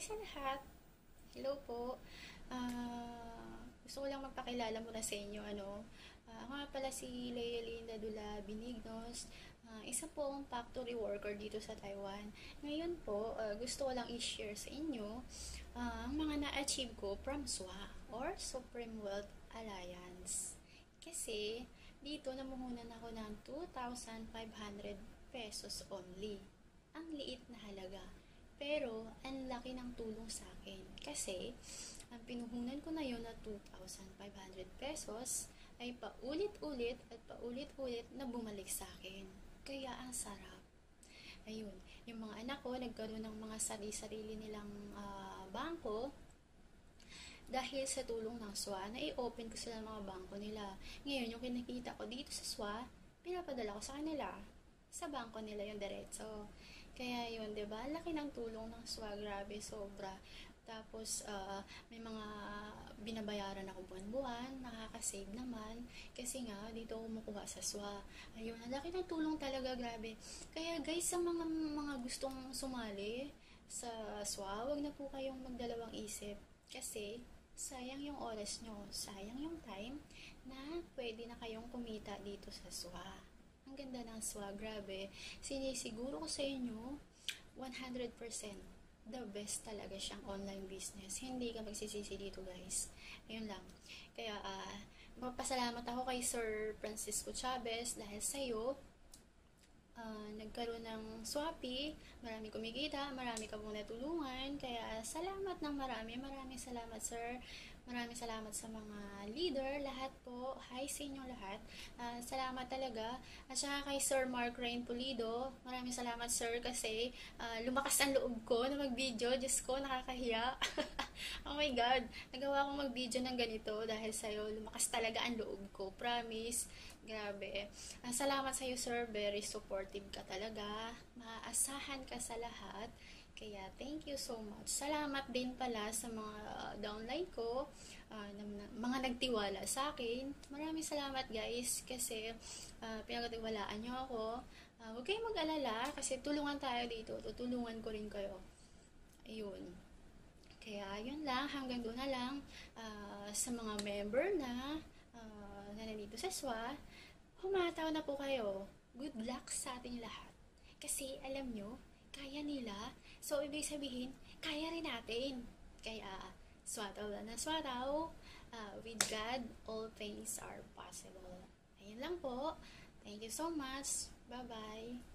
sa lahat. Hello po. Gusto ko lang magpakilala muna sa inyo. Ako nga pala si Leia Linda Dula Binignos. Isa po akong factory worker dito sa Taiwan. Ngayon po, gusto ko lang i-share sa inyo ang mga na-achieve ko from SWA or Supreme Wealth Alliance. Kasi dito namuhunan ako ng 2,500 pesos only. Ang liit na halaga. Pero, ang laki ng tulong sa akin. Kasi, ang pinuhunan ko na yun na 2,500 pesos ay paulit-ulit at paulit-ulit na bumalik sa akin. Kaya, ang sarap. Ayun, yung mga anak ko nagkaroon ng mga sarili-sarili nilang bangko dahil sa tulong ng SWA, na-i-open ko sila ng mga bangko nila. Ngayon, yung kinikita ko dito sa SWA, pinapadala ko sa kanila. Sa bangko nila yung diretso. Kaya yun, diba? Laki ng tulong ng SWA, grabe, sobra. Tapos, may mga binabayaran ako buwan-buwan, nakaka-save naman. Kasi nga, dito ako kumukuha sa SWA. Ayun, laki ng tulong talaga, grabe. Kaya guys, sa mga gustong sumali sa SWA, wag na po kayong magdalawang isip. Kasi, sayang yung oras nyo, sayang yung time na pwede na kayong kumita dito sa SWA. Ang ganda ng SWA, grabe. Sinisiguro ko sa inyo, 100% the best talaga siyang online business. Hindi ka magsisisi dito, guys. Ayun lang. Kaya, magpasalamat ako kay Sir Francisco Chavez dahil sa'yo, nagkaroon ng Shopee, marami kumikita, marami ka pong natulungan, kaya salamat ng maraming salamat sir, maraming salamat sa mga leader, lahat po, hi sa inyo lahat, salamat talaga, at saka kay Sir Mark Rain Pulido, maraming salamat sir kasi lumakas ang loob ko na mag-video, Diyos ko, nakakahiya, oh my god, nagawa akong mag-video ng ganito dahil sa'yo, lumakas talaga ang loob ko, promise, grabe. Salamat sa iyo, sir. Very supportive ka talaga. Maaasahan ka sa lahat. Kaya, thank you so much. Salamat din pala sa mga downline ko, mga nagtiwala sa akin. Maraming salamat, guys, kasi pinagtiwalaan nyo ako. Huwag kayong mag-alala, kasi tulungan tayo dito. Tutulungan ko rin kayo. Ayun. Kaya, yun lang. Hanggang doon na lang. Sa mga member na nandito sa SWA, humataw na po kayo. Good luck sa ating lahat. Kasi alam nyo, kaya nila. So, ibig sabihin, kaya rin natin. Kaya, swataw lang na swataw. With God, all things are possible. Ayun lang po. Thank you so much. Bye-bye.